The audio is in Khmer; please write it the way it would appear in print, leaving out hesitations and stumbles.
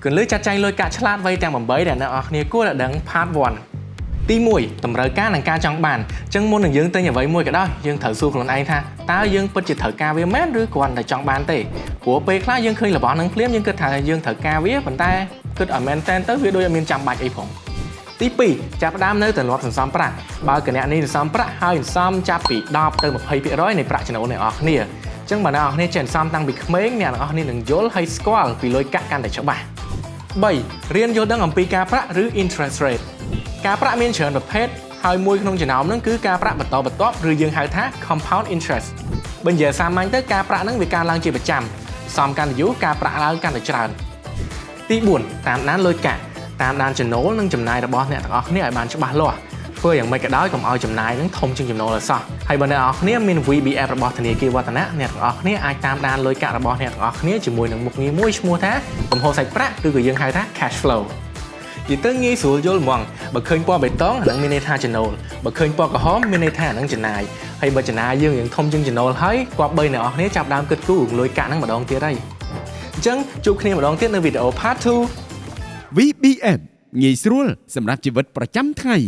គន្លឹះចាត់ចែងលុយកាក់ឆ្លាតវៃទាំង8ដែលអ្នកនរគ្នាគួរតែដឹង Part 1 ទី1តម្រូវការនិងការចង់បានអញ្ចឹងមុននឹងយើងទិញអ្វីមួយក៏ដោយយើងត្រូវសួរខ្លួនឯងថាតើយើងពិតជាត្រូវការវាមែនឬគ្រាន់តែចង់បានទេព្រោះពេលខ្លះយើងឃើញរបស់នឹងភ្លាមយើងគិតថាយើងត្រូវការវាប៉ុន្តែគិតឲ្យមែនតែនទៅវាដូចអត់មានចាំបាច់អីផងទី2ចាប់ផ្ដើមនៅទម្លាប់សន្សំប្រាក់បើគណនីសន្សំប្រាក់ហើយសន្សំចាប់ពី10ទៅ20%នៃប្រាក់ចំណូលអ្នកនរគ្នាអញ្ចឹងបើអ្នកនរគ្នាចេះសន្សំតាំងពីក្មេងអ្នកនរគ្នានឹងយល់ហើយស្គាល់ពីលុយកាក់កាន់តែច្បាស់3រៀនយល់ដឹងអំពីការប្រាក់ឬ interest rate ការប្រាក់មានច្រើនប្រភេទហើយមួយក្នុងចំណោមហ្នឹងគឺការប្រាក់បន្តបន្ទាប់ឬយើងហៅថា compound interest បើនិយាយសាមញ្ញទៅការប្រាក់ហ្នឹងវាកើនឡើងជាប្រចាំសំកាន់តែយូរការប្រាក់ឡើងកាន់តែច្រើនទី4តាមដានលុយកាក់តាមដានចំណូលនិងចំណាយរបស់អ្នកទាំងអស់គ្នាឲ្យបានច្បាស់លាស់ធ្វើយ៉ាងម៉េចក៏ដោយកុំឲ្យចំណាយហ្នឹងធំជាងចំណូលឲ្យសោះហើយបើអ្នកទាំងអស់គ្នាមាន VBF របស់ធនាគារវឌ្ឍនៈអ្នកទាំងអស់គ្នាអាចតាមដានលុយកាក់របស់អ្នកទាំងអស់គ្នាជាមួយនឹងមុខងារមួយឈ្មោះថាកំហុសសាច់ប្រាក់ឬក៏យើងហៅថា cash flow និយាយទៅងាយស្រួលយល់ហ្មងបើឃើញពណ៌បៃតងអានឹងមានន័យថាចំណូលបើឃើញពណ៌ក្រហមមានន័យថាអានឹងចំណាយហើយបើចំណាយយើងយ៉ាងធំជាងចំណូលហើយគប្បីអ្នកនរគ្នាចាប់ដើមគិតគូរលុយកាក់ហ្នឹងម្ដងទៀតហើយអញ្ចឹងជួបគ្នាម្ដងទៀតនៅវីដេអូ Part 2 VBN ងាយស្រួលសម្រាប់ជីវិតប្រចាំថ្ងៃ